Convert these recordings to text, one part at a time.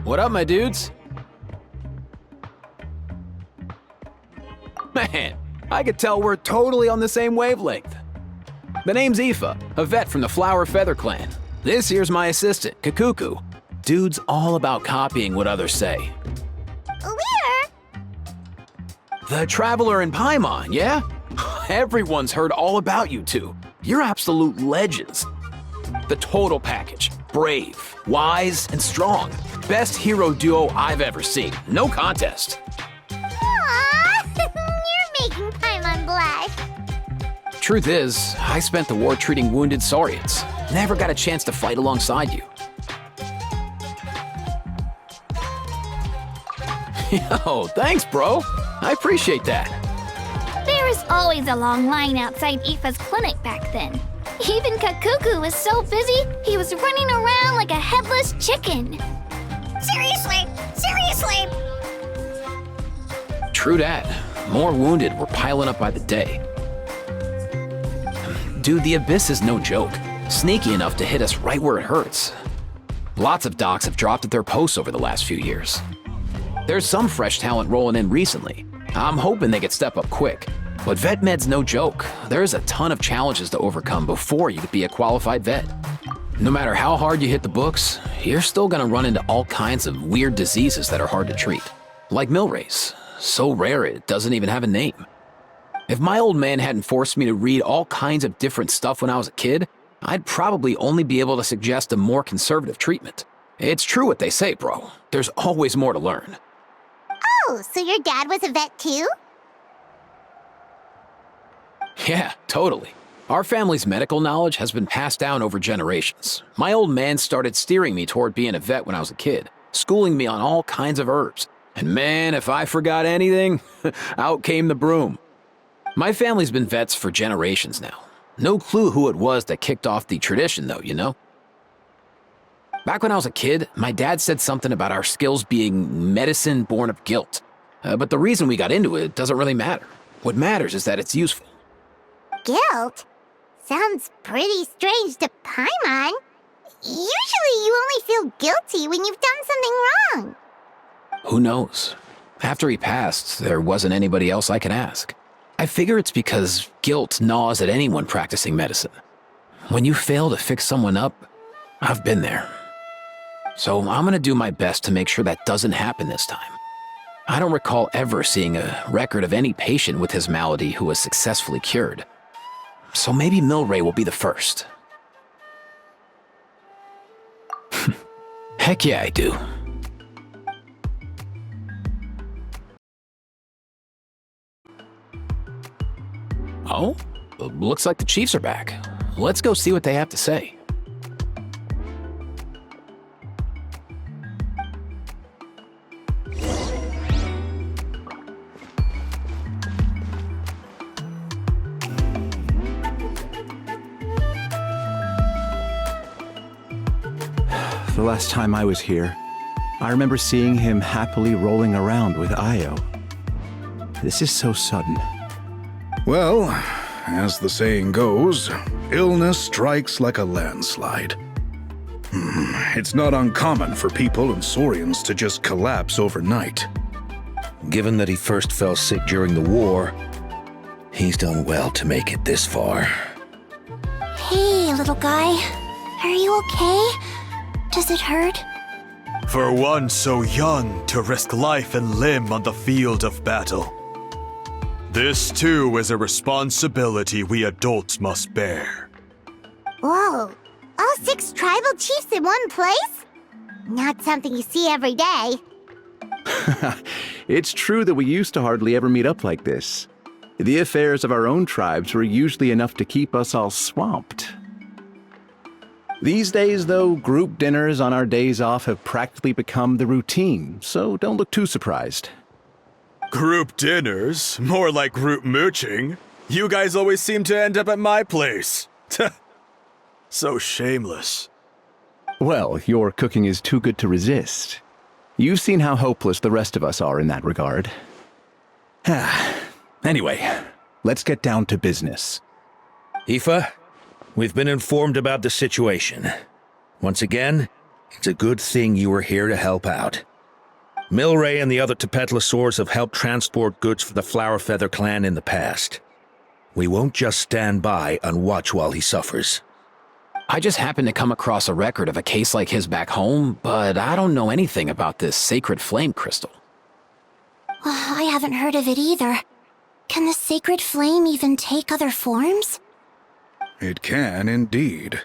What up, my dudes? Man, I could tell we're totally on the same wavelength. The name's Aoife, a vet from the Flower Feather clan. This here's my assistant, Kakuku. Dude's all about copying what others say. Where? The Traveler in Paimon, yeah? Everyone's heard all about you two. You're absolute legends. The total package. Brave, wise, and strong. Best hero duo I've ever seen. No contest. Aww, you're making Paimon blush. Truth is, I spent the war treating wounded Saurians. Never got a chance to fight alongside you. Yo, thanks, bro. I appreciate that. There was always a long line outside Aoife's clinic back then. Even Kakuku was so busy, he was running around like a headless chicken. Seriously? True that. More wounded were piling up by the day. Dude, the Abyss is no joke. Sneaky enough to hit us right where it hurts. Lots of docs have dropped at their posts over the last few years. There's some fresh talent rolling in recently. I'm hoping they could step up quick. But vet med's no joke. There's a ton of challenges to overcome before you could be a qualified vet. No matter how hard you hit the books, you're still gonna run into all kinds of weird diseases that are hard to treat. Like Milray's, so rare it doesn't even have a name. If my old man hadn't forced me to read all kinds of different stuff when I was a kid, I'd probably only be able to suggest a more conservative treatment. It's true what they say, bro. There's always more to learn. Oh, so your dad was a vet too? Yeah, totally. Our family's medical knowledge has been passed down over generations. My old man started steering me toward being a vet when I was a kid, schooling me on all kinds of herbs. And man, if I forgot anything, out came the broom. My family's been vets for generations now. No clue who it was that kicked off the tradition though, you know? Back when I was a kid, my dad said something about our skills being medicine born of guilt. But the reason we got into it doesn't really matter. What matters is that it's useful. Guilt? Sounds pretty strange to Paimon. Usually you only feel guilty when you've done something wrong. Who knows? After he passed, there wasn't anybody else I could ask. I figure it's because guilt gnaws at anyone practicing medicine. When you fail to fix someone up, I've been there. So I'm gonna do my best to make sure that doesn't happen this time. I don't recall ever seeing a record of any patient with his malady who was successfully cured. So maybe Milray will be the first. Heck yeah, I do. Oh, looks like the Chiefs are back. Let's go see what they have to say. The last time I was here, I remember seeing him happily rolling around with Io. This is so sudden. Well, as the saying goes, illness strikes like a landslide. It's not uncommon for people and Saurians to just collapse overnight. Given that he first fell sick during the war, he's done well to make it this far. Hey, little guy. Are you okay? Does it hurt? For one so young to risk life and limb on the field of battle. This too is a responsibility we adults must bear. Whoa, all 6 tribal chiefs in one place? Not something you see every day. It's true that we used to hardly ever meet up like this. The affairs of our own tribes were usually enough to keep us all swamped. These days, though, group dinners on our days off have practically become the routine, so don't look too surprised. Group dinners? More like group mooching. You guys always seem to end up at my place. So shameless. Well, your cooking is too good to resist. You've seen how hopeless the rest of us are in that regard. Anyway, let's get down to business. Aoife, we've been informed about the situation. Once again, It's a good thing you were here to help out. Milray and the other Tepetlosaurs have helped transport goods for the Flowerfeather clan in the past. We won't just stand by and watch while he suffers. I just happened to come across a record of a case like his back home, but I don't know anything about this sacred flame crystal. I haven't heard of it either. Can the sacred flame even take other forms? It can indeed.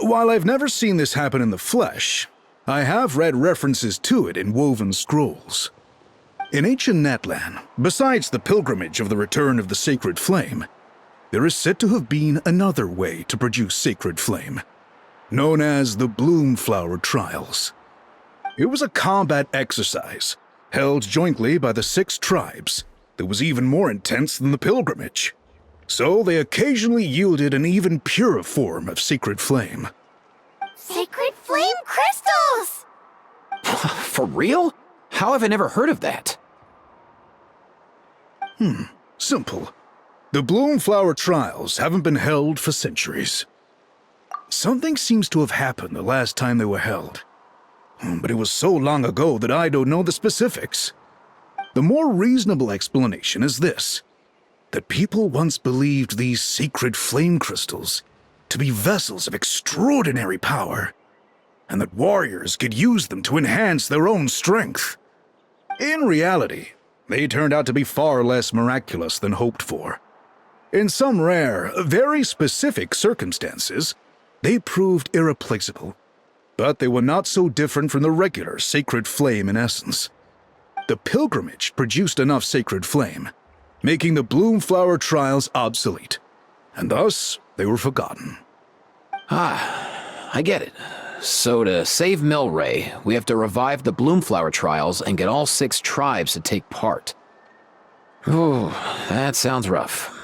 While I've never seen this happen in the flesh, I have read references to it in woven scrolls. In ancient Natlan, besides the pilgrimage of the return of the sacred flame, there is said to have been another way to produce sacred flame, known as the Bloomflower Trials. It was a combat exercise held jointly by the 6 tribes that was even more intense than the pilgrimage. So they occasionally yielded an even purer form of sacred flame. Sacred flame crystals! For real? How have I never heard of that? Simple. The Bloomflower Trials haven't been held for centuries. Something seems to have happened the last time they were held. But it was so long ago that I don't know the specifics. The more reasonable explanation is this: that people once believed these sacred flame crystals to be vessels of extraordinary power, and that warriors could use them to enhance their own strength. In reality, they turned out to be far less miraculous than hoped for. In some rare, very specific circumstances, they proved irreplaceable, but they were not so different from the regular sacred flame in essence. The pilgrimage produced enough sacred flame, making the Bloomflower Trials obsolete, and thus they were forgotten. I get it. So to save Milray, we have to revive the Bloomflower Trials and get all 6 tribes to take part. Ooh, that sounds rough.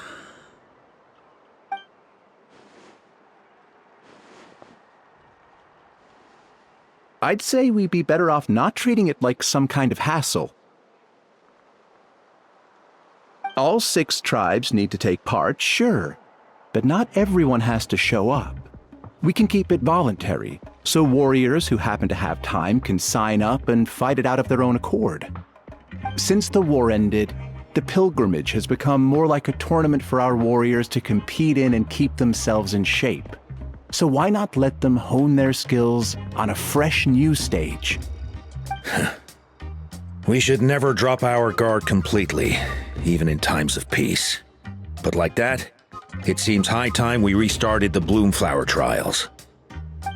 I'd say we'd be better off not treating it like some kind of hassle. All 6 tribes need to take part, sure, but not everyone has to show up. We can keep it voluntary, so warriors who happen to have time can sign up and fight it out of their own accord. Since the war ended, the pilgrimage has become more like a tournament for our warriors to compete in and keep themselves in shape. So why not let them hone their skills on a fresh new stage? We should never drop our guard completely, even in times of peace. But like that, it seems high time we restarted the Bloomflower Trials.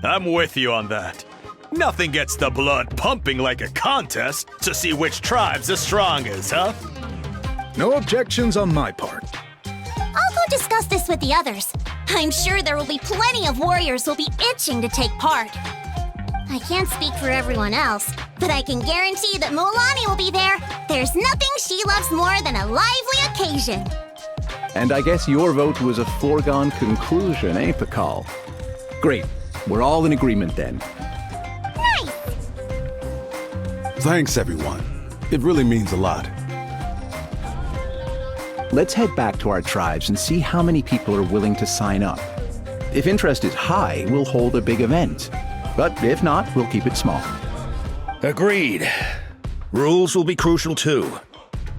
I'm with you on that. Nothing gets the blood pumping like a contest to see which tribe's the strongest, huh? No objections on my part. I'll go discuss this with the others. I'm sure there will be plenty of warriors who'll be itching to take part. I can't speak for everyone else, but I can guarantee that Mulani will be there. There's nothing she loves more than a lively occasion. And I guess your vote was a foregone conclusion, eh, Pakal? Great. We're all in agreement then. Nice! Thanks, everyone. It really means a lot. Let's head back to our tribes and see how many people are willing to sign up. If interest is high, we'll hold a big event. But if not, we'll keep it small. Agreed. Rules will be crucial too.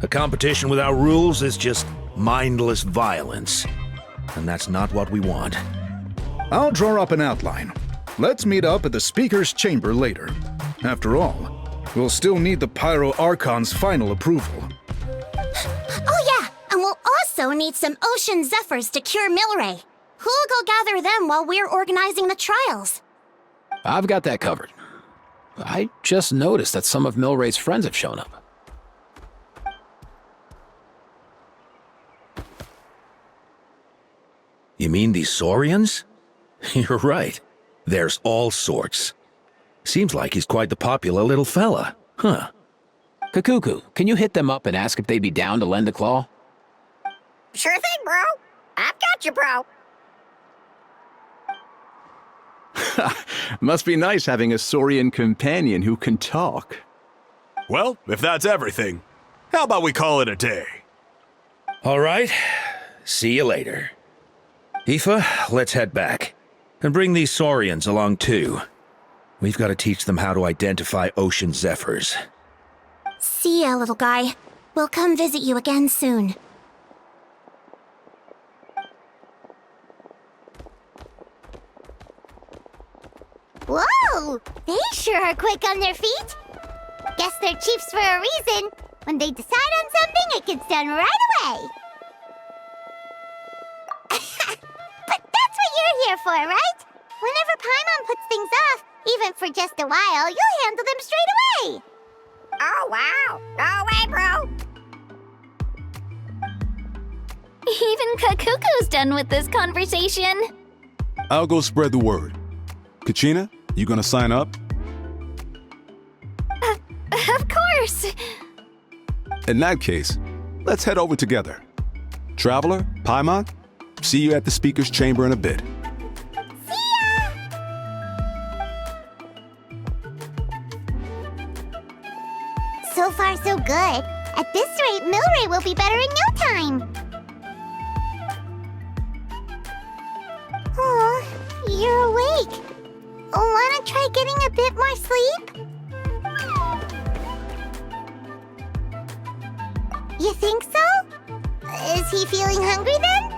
A competition without rules is just mindless violence. And that's not what we want. I'll draw up an outline. Let's meet up at the Speaker's Chamber later. After all, we'll still need the Pyro Archon's final approval. Oh yeah, and we'll also need some Ocean Zephyrs to cure Milray. Who'll go gather them while we're organizing the trials? I've got that covered. I just noticed that some of Milray's friends have shown up. You mean these Saurians? You're right. There's all sorts. Seems like he's quite the popular little fella, huh? Kakuku, can you hit them up and ask if they'd be down to lend a claw? Sure thing, bro. I've got you, bro. Must be nice having a Saurian companion who can talk. Well, if that's everything, how about we call it a day? All right. See you later. Aoife, let's head back. And bring these Saurians along too. We've got to teach them how to identify ocean zephyrs. See ya, little guy. We'll come visit you again soon. Whoa! They sure are quick on their feet. Guess they're chiefs for a reason. When they decide on something, it gets done right away. But that's what you're here for, right? Whenever Paimon puts things off, even for just a while, you'll handle them straight away. Oh, wow. No way, bro. Even Kakuku's done with this conversation. I'll go spread the word. Kachina, you gonna sign up? Of course. In that case, let's head over together. Traveler, Paimon, see you at the speaker's chamber in a bit. See ya! So far, so good. At this rate, Milray will be better in no time. Oh, you're awake. Wanna try getting a bit more sleep? You think so? Is he feeling hungry then?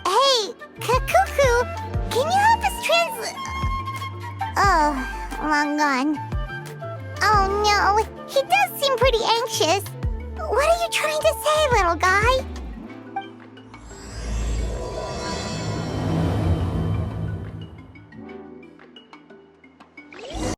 Hey, Kakuku, can you help us translate? Oh, long gone. Oh no, he does seem pretty anxious. What are you trying to say, little guy?